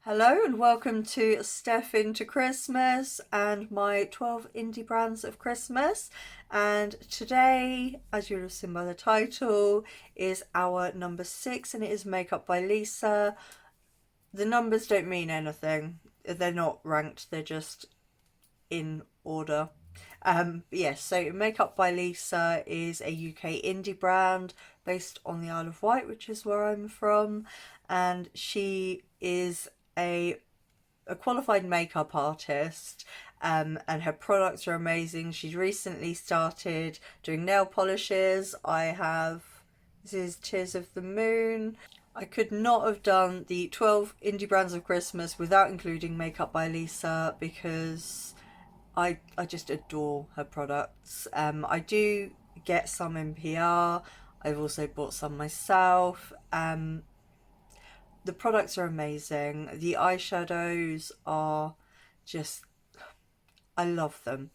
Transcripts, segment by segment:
Hello and welcome to Steph into Christmas and my 12 indie brands of Christmas. And today, as you'll have seen by the title, is our number 6 and it is Makeup by Lisa. The numbers don't mean anything. They're not ranked, they're just in order. Yes, so Makeup by Lisa is a UK indie brand based on the Isle of Wight, which is where I'm from, and she is a qualified makeup artist, and her products are amazing. She's recently started doing nail polishes. This is Tears of the Moon. I could not have done the 12 indie brands of Christmas without including Makeup by Lisa because I just adore her products. I do get some in PR. I've also bought some myself. The products are amazing. The eyeshadows are just, I love them.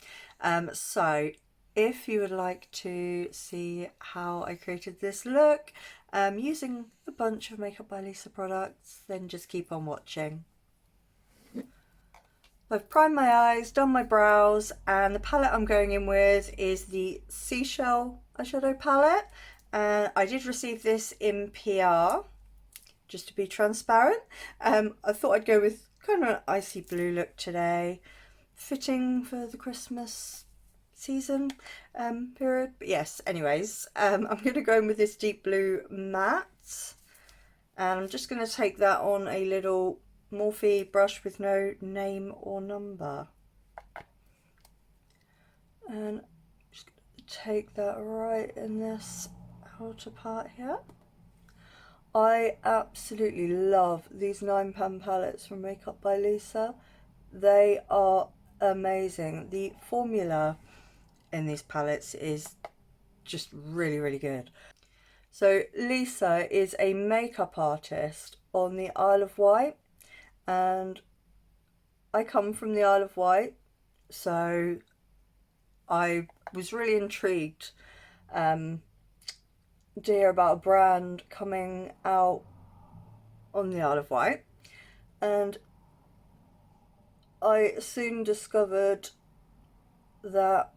So if you would like to see how I created this look using a bunch of Makeup by Lisa products, then just keep on watching. I've primed my eyes, done my brows, and the palette I'm going in with is the Seashell eyeshadow palette. I did receive this in PR, just to be transparent. I thought I'd go with kind of an icy blue look today, fitting for the Christmas season period. But yes, anyways, I'm going to go in with this deep blue matte, and I'm just going to take that on a little Morphe brush with no name or number, and just going to take that right in this outer part here. I absolutely love these £9 palettes from Makeup by Lisa. They are amazing. The formula in these palettes is just really, really good. So Lisa is a makeup artist on the Isle of Wight, and I come from the Isle of Wight, so I was really intrigued to hear about a brand coming out on the Isle of Wight, and I soon discovered that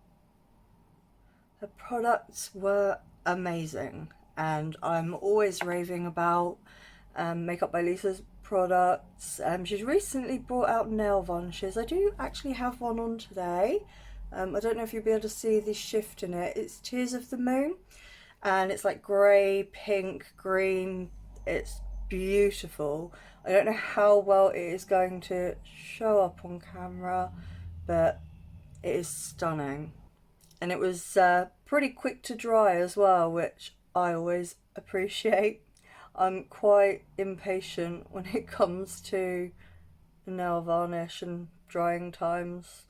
her products were amazing, and I'm always raving about Makeup by Lisa's products. She's recently brought out nail varnishes. I do actually have one on today. I don't know if you'll be able to see the shift in it. It's Tears of the Moon, and it's like grey, pink, green. It's beautiful. I don't know how well it is going to show up on camera, but it is stunning. And it was pretty quick to dry as well, which I always appreciate. I'm quite impatient when it comes to nail varnish and drying times,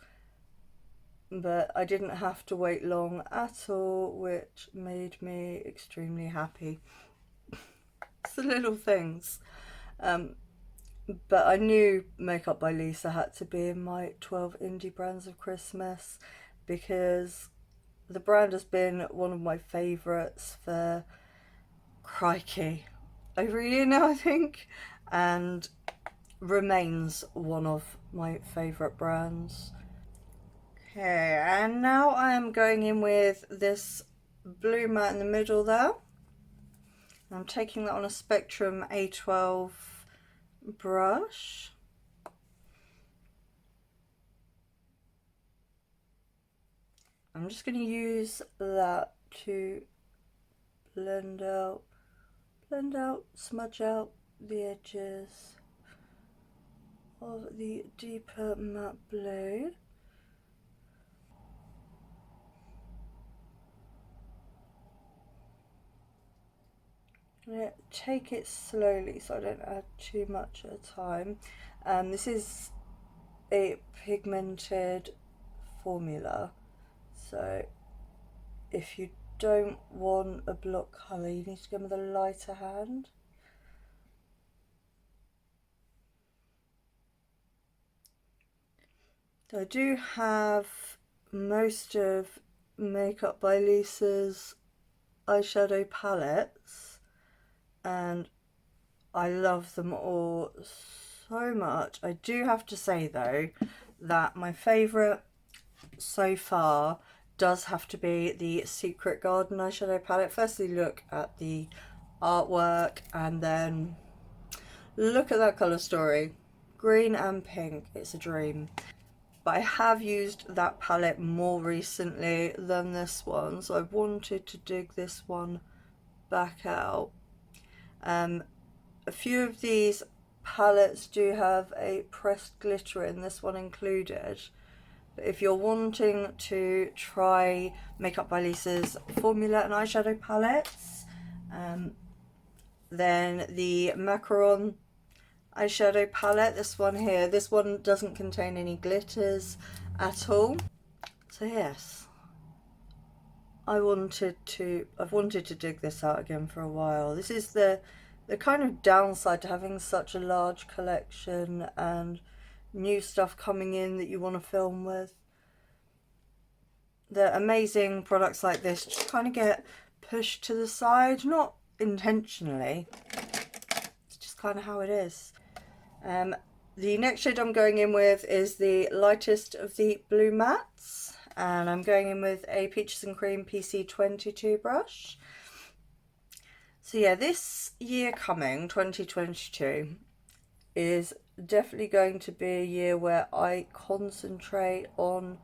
but I didn't have to wait long at all, which made me extremely happy. It's the little things. But I knew Makeup by Lisa had to be in my 12 indie brands of Christmas because the brand has been one of my favourites for, crikey, over a year now, I think, and remains one of my favourite brands. Okay, and now I am going in with this blue matte in the middle there. I'm taking that on a Spectrum A12 brush. I'm just going to use that to blend out, smudge out the edges of the deeper matte blue. I'm going to take it slowly so I don't add too much at a time. This is a pigmented formula, so if you don't want a block colour, you need to go with a lighter hand. So I do have most of Makeup by Lisa's eyeshadow palettes, and I love them all so much. I do have to say though that my favourite so far does have to be the Secret Garden eyeshadow palette. Firstly, look at the artwork and then look at that colour story. Green and pink, it's a dream. But I have used that palette more recently than this one, so I wanted to dig this one back out. A few of these palettes do have a pressed glitter in, this one included. But if you're wanting to try Makeup by Lisa's formula and eyeshadow palettes, then the Macaron eyeshadow palette, this one here, this one doesn't contain any glitters at all. So yes, I've wanted to dig this out again for a while. This is the kind of downside to having such a large collection and new stuff coming in that you want to film with. The amazing products like this just kind of get pushed to the side, not intentionally, it's just kind of how it is. The next shade I'm going in with is the lightest of the blue mattes, and I'm going in with a Peaches and Cream PC22 brush. So yeah, this year coming, 2022, is definitely going to be a year where I concentrate on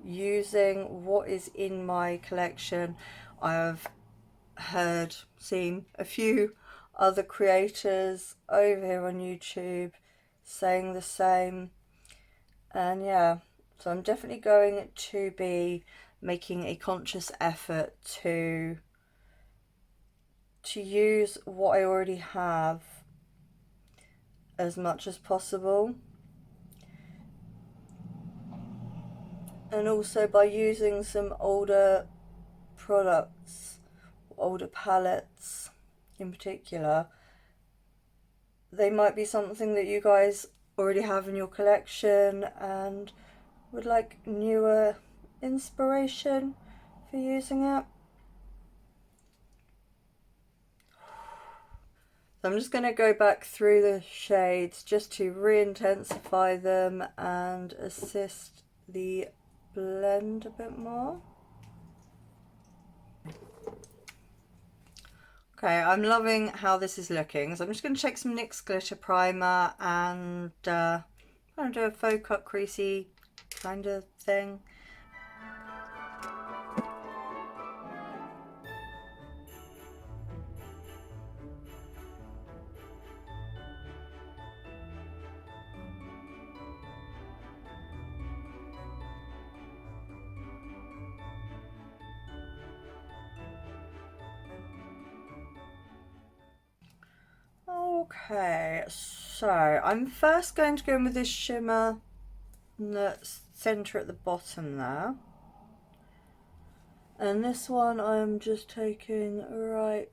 using what is in my collection. I've seen a few other creators over here on YouTube saying the same, and yeah, so I'm definitely going to be making a conscious effort to use what I already have as much as possible, and also by using some older products, older palettes in particular. They might be something that you guys already have in your collection and would like newer inspiration for using it. So I'm just going to go back through the shades just to re-intensify them and assist the blend a bit more. Okay, I'm loving how this is looking, so I'm just going to check some NYX glitter primer and kind of do a faux cut creasy kind of thing. Okay, so I'm first going to go in with this shimmer in the centre at the bottom there. And this one I'm just taking right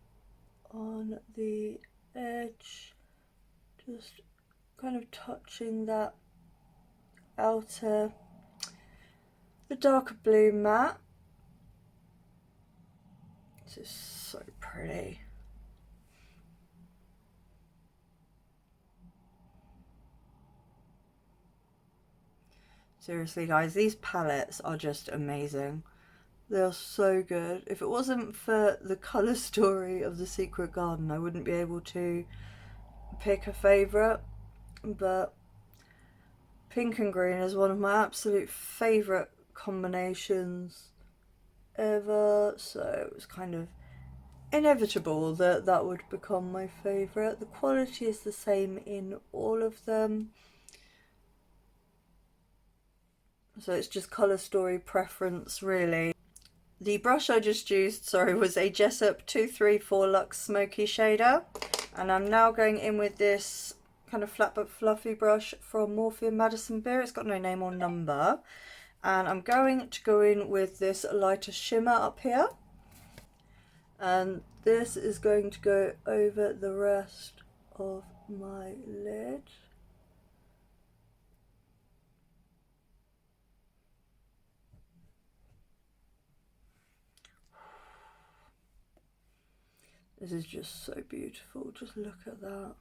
on the edge, just kind of touching that outer, the darker blue matte. This is so pretty. Seriously guys, these palettes are just amazing. They are so good. If it wasn't for the colour story of the Secret Garden, I wouldn't be able to pick a favourite, but pink and green is one of my absolute favourite combinations ever, so it was kind of inevitable that that would become my favourite. The quality is the same in all of them, so it's just colour story preference really. The brush I just used, was a Jessup 234 Luxe Smoky Shader, and I'm now going in with this kind of flat but fluffy brush from Morphe Madison Beer. It's got no name or number, and I'm going to go in with this lighter shimmer up here, and this is going to go over the rest of my lid. This is just so beautiful, just look at that.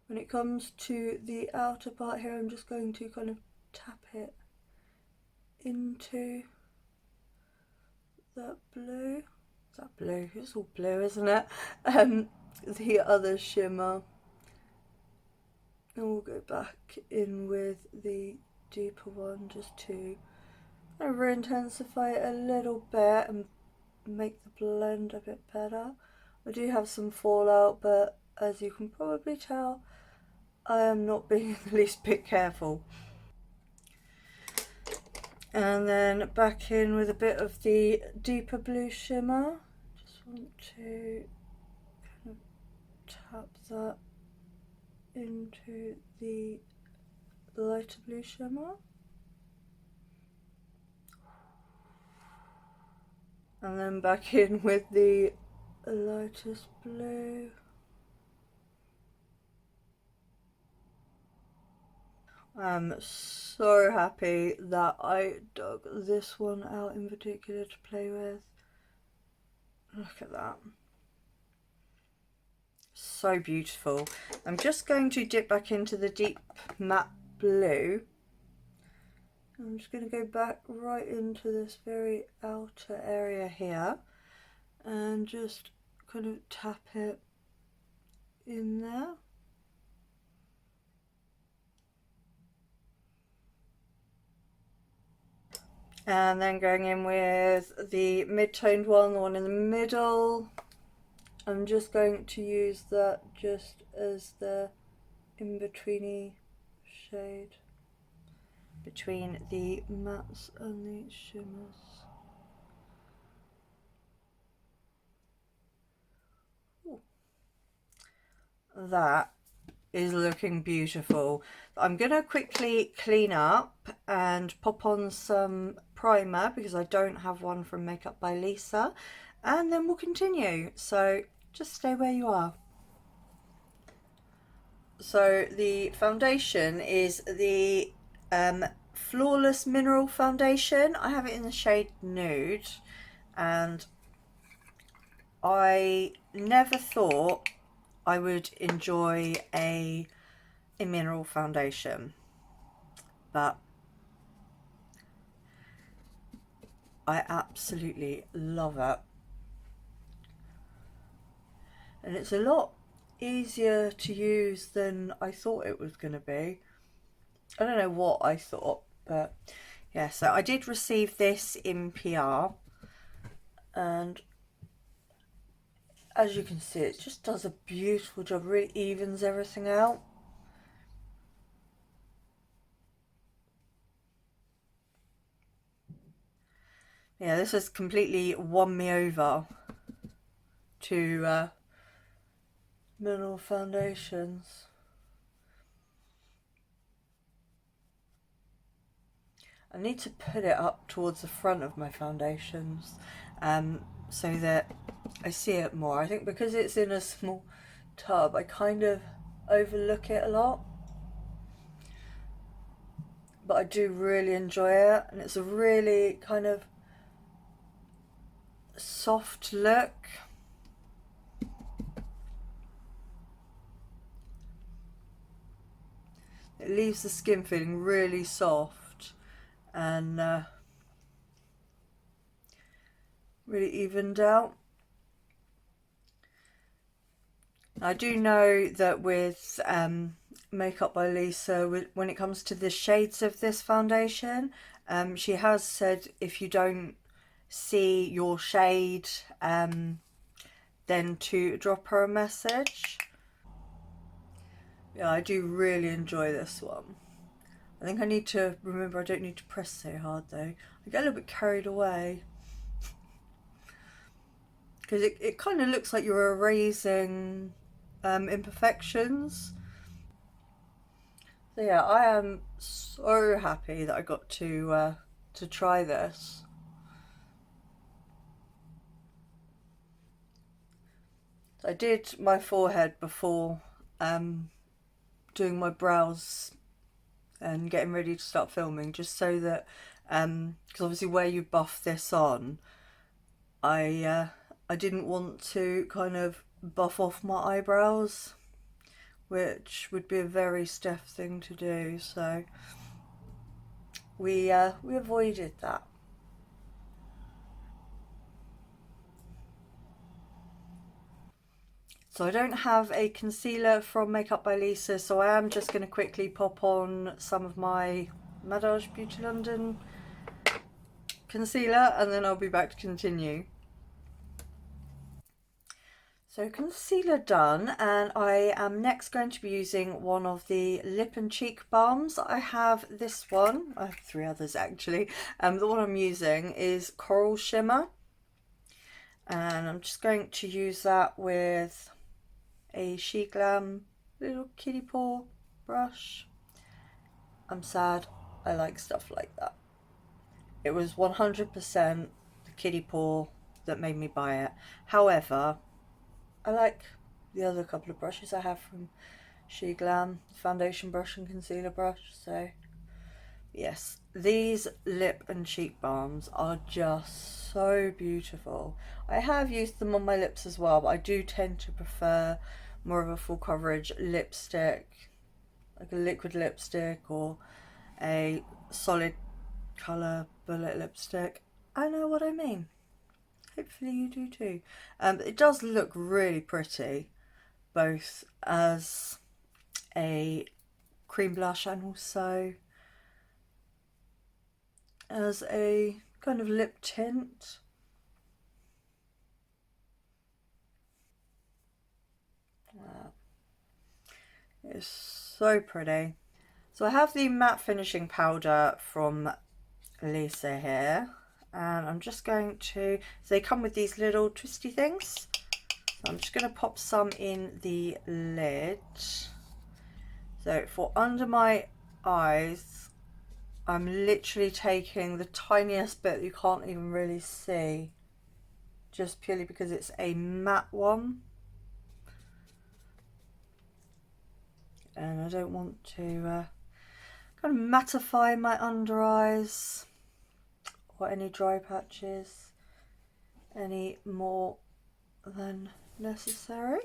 When it comes to the outer part here, I'm just going to kind of tap it into that blue. Is that blue? It's all blue, isn't it? The other shimmer. And we'll go back in with the deeper one just to over-intensify it a little bit and make the blend a bit better. I do have some fallout, but as you can probably tell, I am not being the least bit careful. And then back in with a bit of the deeper blue shimmer. Just want to kind of tap that into the lighter blue shimmer. And then back in with the lightest blue. I'm so happy that I dug this one out in particular to play with. Look at that. So beautiful. I'm just going to dip back into the deep matte blue. I'm just going to go back right into this very outer area here and just kind of tap it in there. And then going in with the mid-toned one, the one in the middle. I'm just going to use that just as the in-betweeny shade between the mattes and the shimmers. Ooh. That is looking beautiful. I'm going to quickly clean up and pop on some primer because I don't have one from Makeup by Lisa, and then we'll continue. So just stay where you are. So the foundation is the Flawless Mineral Foundation. I have it in the shade Nude, and I never thought I would enjoy a mineral foundation, but I absolutely love it. And it's a lot easier to use than I thought it was going to be. I don't know what I thought, but yeah, so I did receive this in PR, and as you can see, it just does a beautiful job, really evens everything out. Yeah, this has completely won me over to mineral foundations. I need to put it up towards the front of my foundations so that I see it more. I think because it's in a small tub, I kind of overlook it a lot. But I do really enjoy it, and it's a really kind of soft look. It leaves the skin feeling really soft and really evened out. I do know that with Makeup by Lisa, when it comes to the shades of this foundation, she has said if you don't see your shade, then to drop her a message. Yeah, I do really enjoy this one. I think I need to remember I don't need to press so hard though. I get a little bit carried away. Because it kind of looks like you're erasing imperfections. So yeah, I am so happy that I got to try this. So I did my forehead before doing my brows and getting ready to start filming, just so that because obviously where you buff this on, I didn't want to kind of buff off my eyebrows which would be a very Steph thing to do, so we avoided that. So I don't have a concealer from Makeup by Lisa, so I am just going to quickly pop on some of my Madaj Beauty London concealer, and then I'll be back to continue. So concealer done, and I am next going to be using one of the lip and cheek balms. I have this one, I have 3 others actually. The one I'm using is Coral Shimmer, and I'm just going to use that with a She Glam little kiddie paw brush. I'm sad, I like stuff like that. It was 100% the kiddie paw that made me buy it. However, I like the other couple of brushes I have from She Glam, foundation brush and concealer brush. So yes, these lip and cheek balms are just so beautiful. I have used them on my lips as well, but I do tend to prefer more of a full coverage lipstick, like a liquid lipstick or a solid colour bullet lipstick. I know what I mean. Hopefully you do too. It does look really pretty, both as a cream blush and also as a kind of lip tint. Wow. It's so pretty. So I have the matte finishing powder from Lisa here, and I'm just going to, so they come with these little twisty things. So I'm just going to pop some in the lid. So for under my eyes, I'm literally taking the tiniest bit that you can't even really see, just purely because it's a matte one. And I don't want to kind of mattify my under eyes or any dry patches any more than necessary.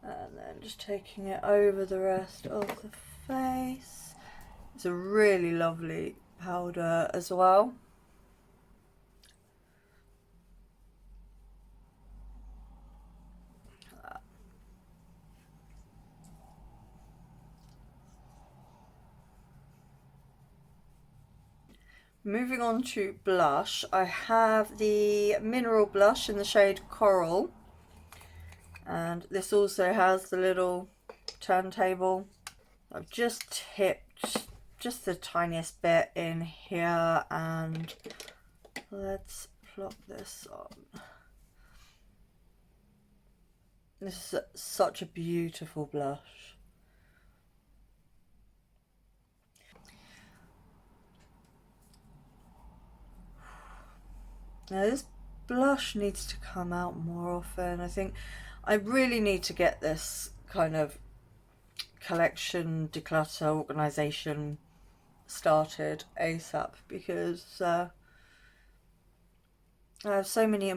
And then just taking it over the rest of the face. It's a really lovely powder as well. Moving on to blush, I have the mineral blush in the shade Coral, and this also has the little turntable. I've just tipped just the tiniest bit in here, and let's plop this on. This is such a beautiful blush. Now this blush needs to come out more often. I think I really need to get this kind of collection, declutter, organisation started ASAP, because I have so many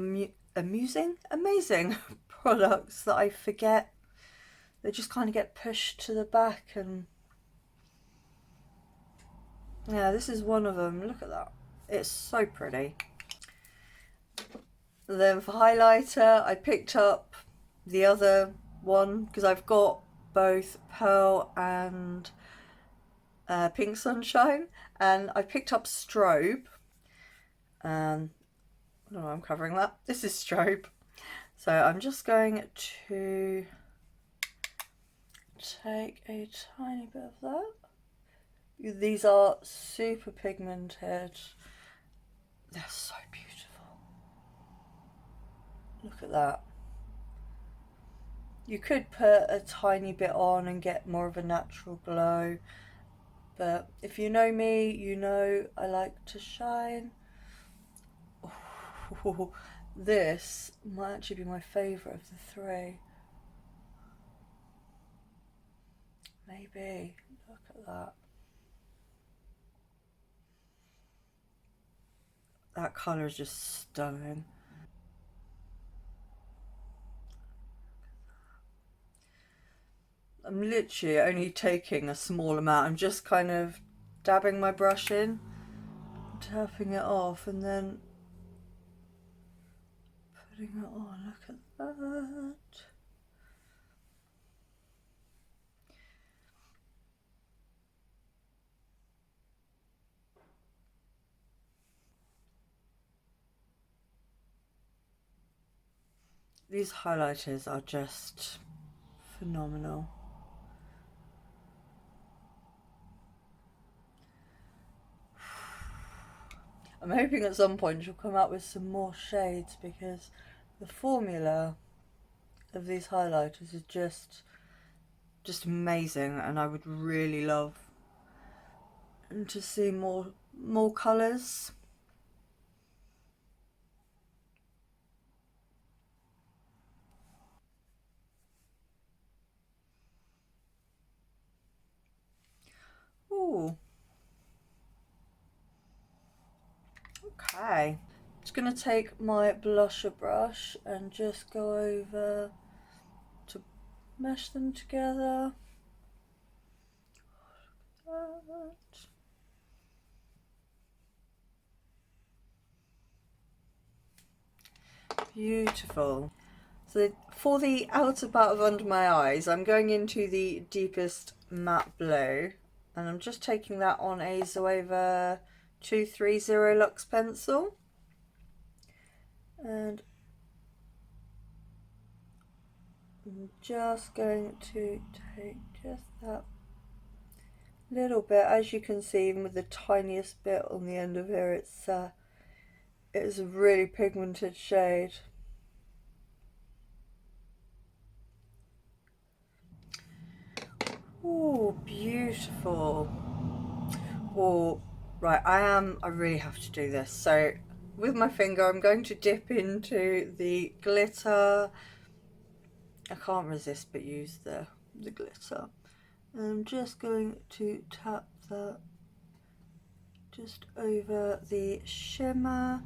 amazing products that I forget. They just kind of get pushed to the back, and yeah, this is one of them. Look at that. It's so pretty. Then for highlighter, I picked up the other one because I've got both Pearl and Pink Sunshine, and I picked up Strobe. I don't know why I'm covering that. This is Strobe. So I'm just going to take a tiny bit of that. These are super pigmented. They're so beautiful. Look at that. You could put a tiny bit on and get more of a natural glow, but if you know me, you know I like to shine. Ooh, this might actually be my favourite of the 3. Maybe. Look at that. That colour is just stunning. I'm literally only taking a small amount. I'm just kind of dabbing my brush in, tapping it off, and then putting it on. Look at that. These highlighters are just phenomenal. I'm hoping at some point she'll come out with some more shades, because the formula of these highlighters is just amazing, and I would really love to see more colours. Ooh. Okay. Just going to take my blusher brush and just go over to mesh them together. That. Beautiful. So for the outer part of under my eyes, I'm going into the deepest matte blue, and I'm just taking that on a Zoeva 230 Luxe pencil, and I'm just going to take just that little bit. As you can see, even with the tiniest bit on the end of here, it's a really pigmented shade. Oh, beautiful. Oh, right, I really have to do this. So with my finger, I'm going to dip into the glitter. I can't resist but use the glitter. And I'm just going to tap that just over the shimmer.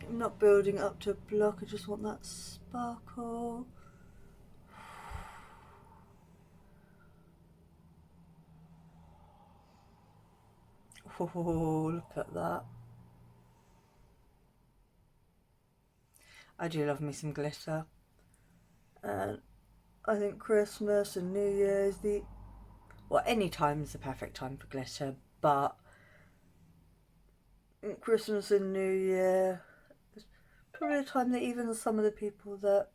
I'm not building up to a block, I just want that sparkle. Oh, look at that. I do love me some glitter. And I think Christmas and New Year's, well, any time is the perfect time for glitter, but Christmas and New Year is probably a time that even some of the people that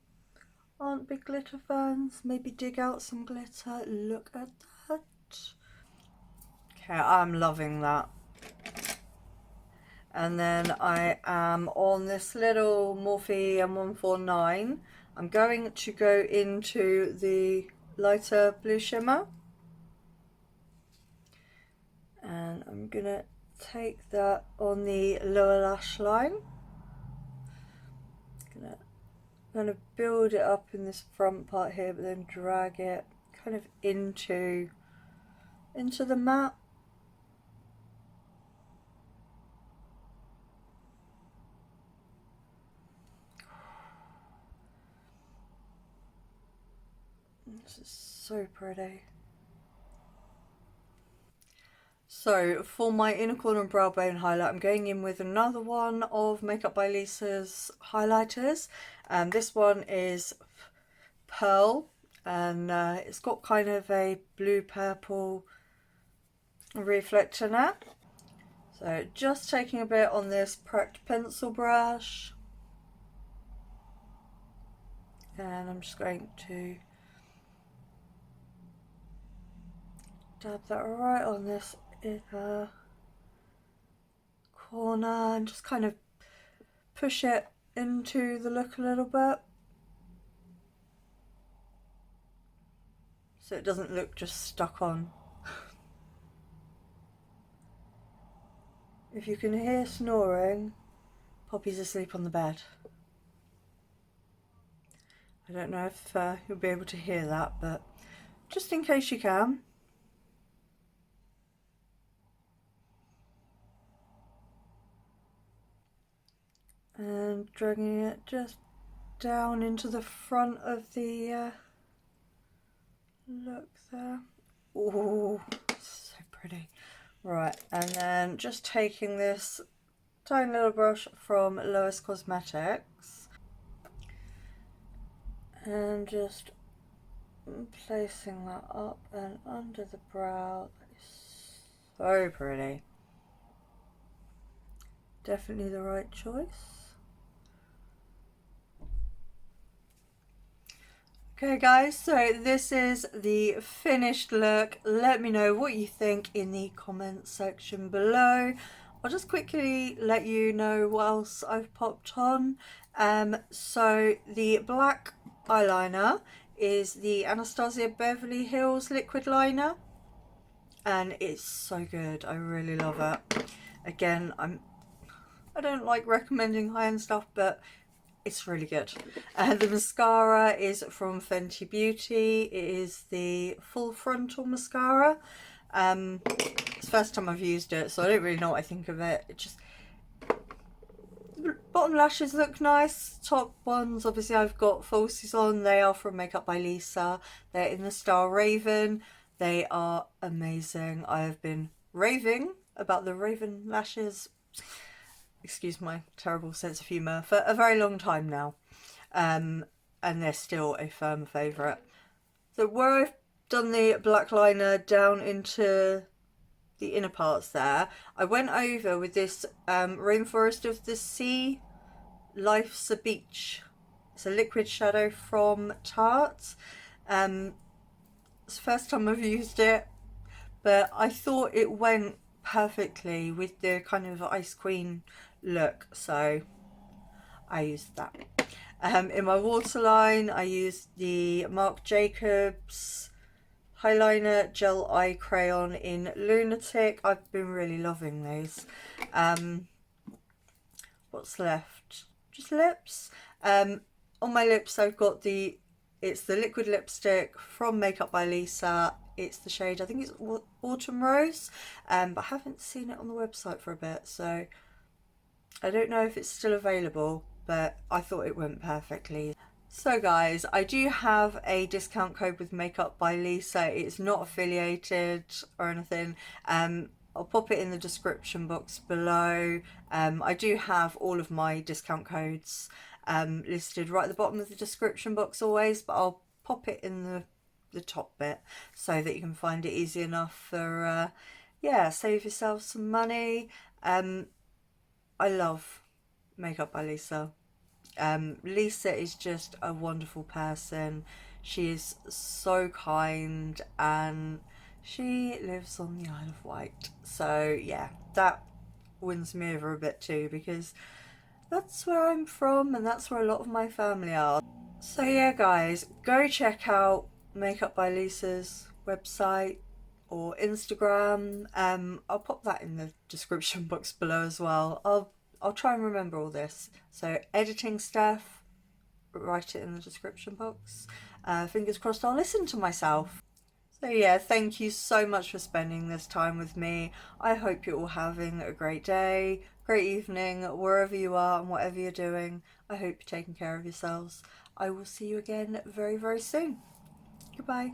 aren't big glitter fans maybe dig out some glitter. Look at that. Okay, I'm loving that. And then I am on this little Morphe M149. I'm going to go into the lighter blue shimmer. And I'm going to take that on the lower lash line. Going to build it up in this front part here, but then drag it kind of into the matte. This is so pretty. So for my inner corner and brow bone highlight, I'm going in with another one of Makeup by Lisa's highlighters. This one is Pearl, and it's got kind of a blue-purple reflector in it. So just taking a bit on this cracked pencil brush, and I'm just going to dab that right on this inner corner and just kind of push it into the look a little bit, so it doesn't look just stuck on. If you can hear snoring, Poppy's asleep on the bed. I don't know if you'll be able to hear that, but just in case you can. And dragging it just down into the front of the look there. Oh, so pretty. Right, and then just taking this tiny little brush from Lois Cosmetics and just placing that up and under the brow. That is so pretty. Definitely the right choice. Okay guys, so this is the finished look. Let me know what you think in the comments section below. I'll just quickly let you know what else I've popped on. So the black eyeliner is the Anastasia Beverly Hills liquid liner, and it's so good. I really love it. Again, I don't like recommending high-end stuff, but it's really good. The mascara is from Fenty Beauty. It is the full frontal mascara. It's the first time I've used it, so I don't really know what I think of it. It just, bottom lashes look nice. Top ones, obviously I've got falsies on. They are from Makeup by Lisa. They're in the style Raven. They are amazing. I have been raving about the Raven lashes, excuse my terrible sense of humour, for a very long time now. And they're still a firm favourite. So where I've done the black liner down into the inner parts there, I went over with this Rainforest of the Sea Life's a Beach. It's a liquid shadow from Tarte. It's the first time I've used it, but I thought it went perfectly with the kind of Ice Queen look, so I used that. In my waterline, I used the Marc Jacobs Highliner Gel Eye Crayon in Lunatic. I've been really loving these. What's left? Just lips. On my lips, I've got it's the liquid lipstick from Makeup by Lisa. It's the shade, I think it's Autumn Rose, but I haven't seen it on the website for a bit, so I don't know if it's still available, but I thought it went perfectly. So guys, I do have a discount code with Makeup by Lisa. It's not affiliated or anything. I'll pop it in the description box below. I do have all of my discount codes listed right at the bottom of the description box always, but I'll pop it in the top bit so that you can find it easy enough for yeah, save yourself some money. I love Makeup by Lisa. Lisa is just a wonderful person. She is so kind and she lives on the Isle of Wight. So yeah, that wins me over a bit too, because that's where I'm from and that's where a lot of my family are. So yeah guys, go check out Makeup by Lisa's website or Instagram. I'll pop that in the description box below as well. I'll try and remember all this. So editing Steph, write it in the description box. Fingers crossed I'll listen to myself. So yeah, thank you so much for spending this time with me. I hope you're all having a great day, great evening, wherever you are and whatever you're doing. I hope you're taking care of yourselves. I will see you again very, very soon. Goodbye.